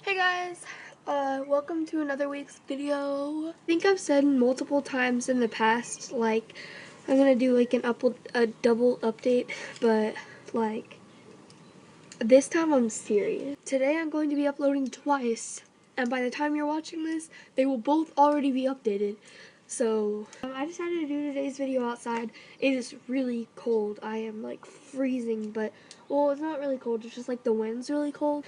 Hey guys, welcome to another week's video. I think I've said multiple times in the past, like, I'm gonna do like a double update, but like, this time I'm serious. Today I'm going to be uploading twice, and by the time you're watching this, they will both already be updated. So, I decided to do today's video outside. It is really cold. I am like freezing, but, well, it's not really cold, it's just like the wind's really cold.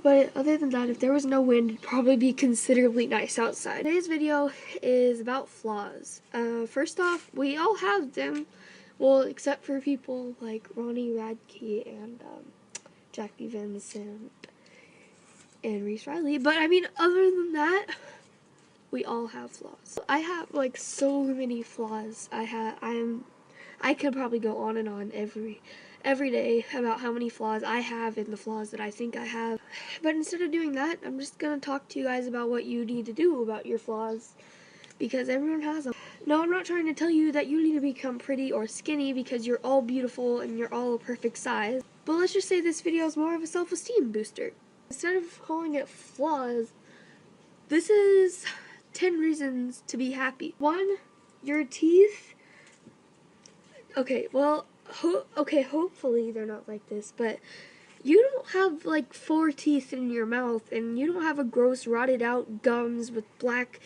But other than that, if there was no wind, it'd probably be considerably nice outside. Today's video is about flaws. First off, we all have them. Well, except for people like Ronnie Radke and Jackie Vincent and Reese Riley. But I mean, other than that, we all have flaws. I have like so many flaws. I could probably go on and on every day about how many flaws I have and the flaws that I think I have. But instead of doing that, I'm just gonna talk to you guys about what you need to do about your flaws, because everyone has them. No, I'm not trying to tell you that you need to become pretty or skinny, because you're all beautiful and you're all a perfect size. But let's just say this video is more of a self-esteem booster. Instead of calling it flaws, this is 10 reasons to be happy. 1, your teeth. Okay, well, hopefully they're not like this, but you don't have like 4 teeth in your mouth, and you don't have a gross rotted out gums with black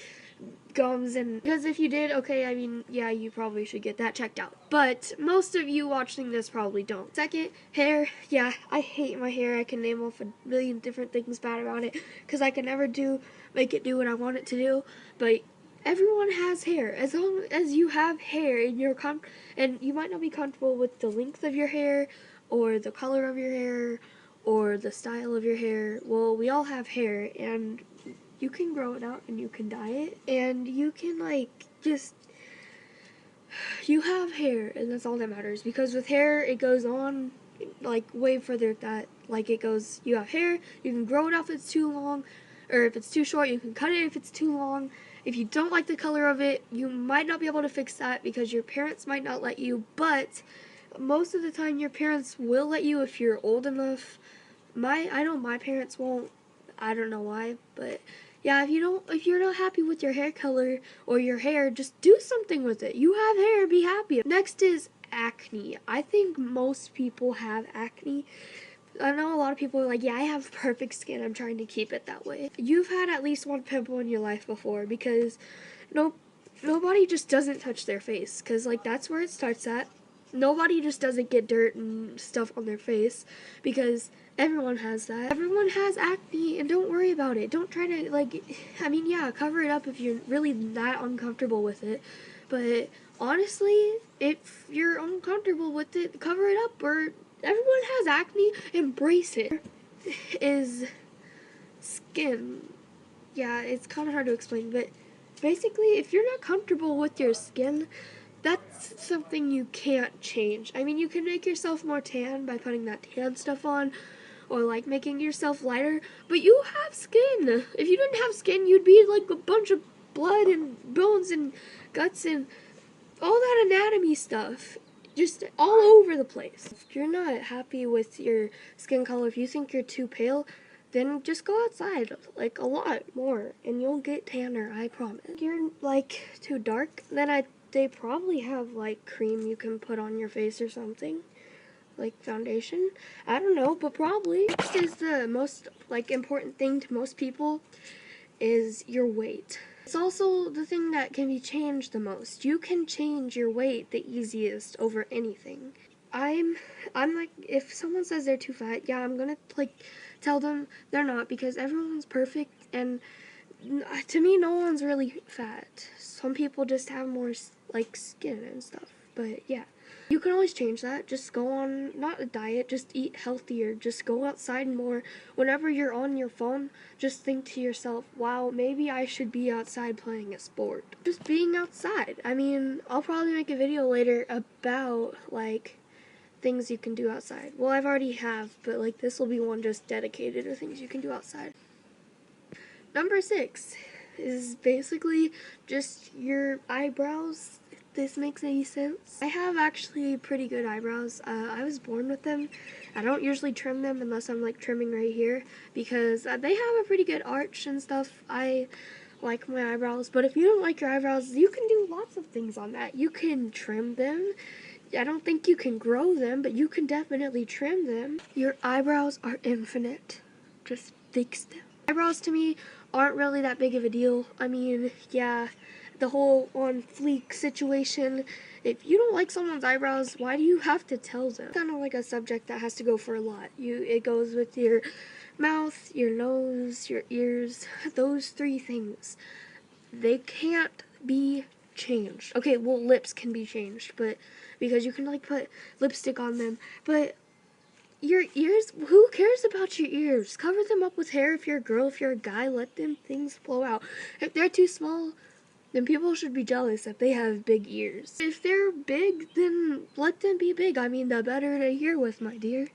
gums, and because if you did, okay, I mean, yeah, you probably should get that checked out. But most of you watching this probably don't. Second, hair. Yeah, I hate my hair. I can name off a million different things bad about it, because I can never make it do what I want it to do, but everyone has hair. As long as you have hair and and you might not be comfortable with the length of your hair or the color of your hair or the style of your hair, well, we all have hair, and you can grow it out and you can dye it, and you can you have hair, and that's all that matters, because with hair it goes on like way further that you have hair, you can grow it out if it's too long, or if it's too short you can cut it if it's too long. If you don't like the color of it, you might not be able to fix that because your parents might not let you, but most of the time your parents will let you if you're old enough. I know my parents won't. I don't know why, but yeah, if you're not happy with your hair color or your hair, just do something with it. You have hair, be happy. Next is acne. I think most people have acne. I know a lot of people are like, yeah, I have perfect skin, I'm trying to keep it that way. You've had at least one pimple in your life before, because nobody just doesn't touch their face, because like that's where it starts at. Nobody just doesn't get dirt and stuff on their face, because everyone has that. Everyone has acne, and don't worry about it. Don't try to I mean, yeah, cover it up if you're really that uncomfortable with it, but honestly, if you're uncomfortable with it, cover it up. Or everyone has acne, embrace it. Is skin. Yeah, it's kind of hard to explain, but basically, if you're not comfortable with your skin, that's something you can't change. I mean, you can make yourself more tan by putting that tan stuff on, or like making yourself lighter, but you have skin. If you didn't have skin, you'd be like a bunch of blood and bones and guts and all that anatomy stuff just all over the place. If you're not happy with your skin color, if you think you're too pale, then just go outside like a lot more and you'll get tanner, I promise. If you're like too dark, then they probably have like cream you can put on your face or something, like foundation. I don't know, but probably. Next is the most important thing to most people, is your weight. It's also the thing that can be changed the most. You can change your weight the easiest over anything. I'm like, if someone says they're too fat, yeah, I'm gonna tell them they're not, because everyone's perfect, and to me, no one's really fat. Some people just have more skin and stuff, but yeah. You can always change that. Just go on, not a diet, just eat healthier. Just go outside more. Whenever you're on your phone, just think to yourself, wow, maybe I should be outside playing a sport. Just being outside. I mean, I'll probably make a video later about things you can do outside. Well, I've already have, but this will be one just dedicated to things you can do outside. Number 6 is basically just your eyebrows. this makes any sense. I have actually pretty good eyebrows. I was born with them. I don't usually trim them unless I'm like trimming right here because they have a pretty good arch and stuff. I like my eyebrows, but if you don't like your eyebrows, you can do lots of things on that. You can trim them. I don't think you can grow them, but you can definitely trim them. Your eyebrows are infinite. Just fix them. Eyebrows to me aren't really that big of a deal. I mean, yeah, the whole on fleek situation. If you don't like someone's eyebrows, why do you have to tell them? It's kind of like a subject that has to go for a lot. It goes with your mouth, your nose, your ears, those three things. They can't be changed. Okay, well, lips can be changed, but because you can like put lipstick on them, but your ears, who cares about your ears? Cover them up with hair if you're a girl. If you're a guy, let them things flow out. If they're too small, then people should be jealous if they have big ears. If they're big, then let them be big. I mean, the better to hear with, my dear.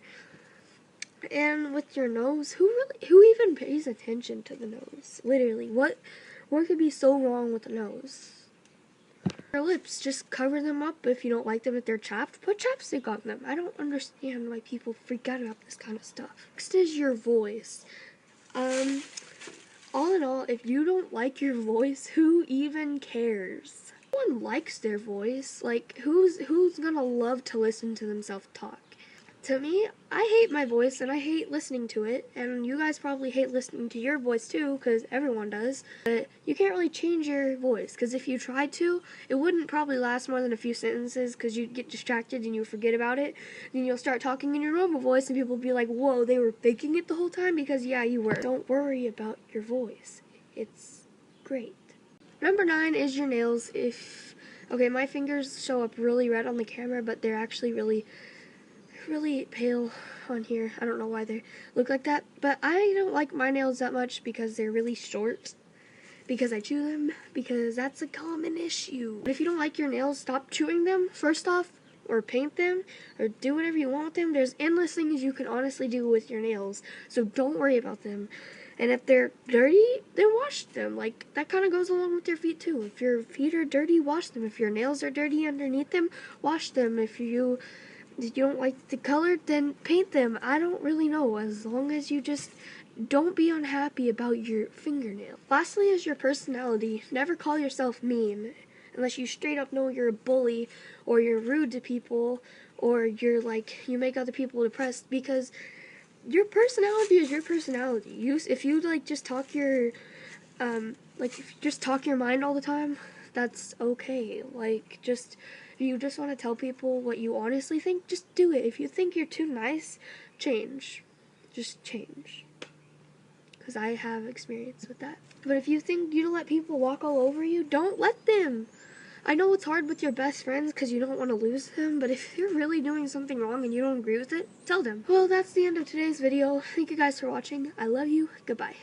And with your nose, who even pays attention to the nose? Literally, what could be so wrong with the nose? Your lips, just cover them up if you don't like them. If they're chapped, put chapstick on them. I don't understand why people freak out about this kind of stuff. Next is your voice. All in all, if you don't like your voice, who even cares? No one likes their voice. Like, who's gonna love to listen to themselves talk? To me, I hate my voice and I hate listening to it, and you guys probably hate listening to your voice too, because everyone does. But you can't really change your voice, because if you tried to, it wouldn't probably last more than a few sentences, because you'd get distracted and you forget about it. Then you'll start talking in your normal voice and people will be like, whoa, they were faking it the whole time? Because yeah, you were. Don't worry about your voice. It's great. Number 9 is your nails. Okay, my fingers show up really red on the camera, but they're actually really pale on here. I don't know why they look like that, but I don't like my nails that much because they're really short, because I chew them, because that's a common issue. But if you don't like your nails, stop chewing them first off, or paint them, or do whatever you want with them. There's endless things you can honestly do with your nails, so don't worry about them. And if they're dirty, then wash them. Like, that kind of goes along with your feet too. If your feet are dirty, wash them. If your nails are dirty underneath them, wash them. If you don't like the color, then paint them. I don't really know, as long as you just don't be unhappy about your fingernail. Lastly is your personality. Never call yourself mean unless you straight up know you're a bully, or you're rude to people, or you're like, you make other people depressed, because your personality is your personality. If you like just talk your if you just talk your mind all the time, that's okay. Like, if you just want to tell people what you honestly think, just do it. If you think you're too nice, change. Just change. Because I have experience with that. But if you think you let people walk all over you, don't let them. I know it's hard with your best friends because you don't want to lose them, but if you're really doing something wrong and you don't agree with it, tell them. Well, that's the end of today's video. Thank you guys for watching. I love you. Goodbye.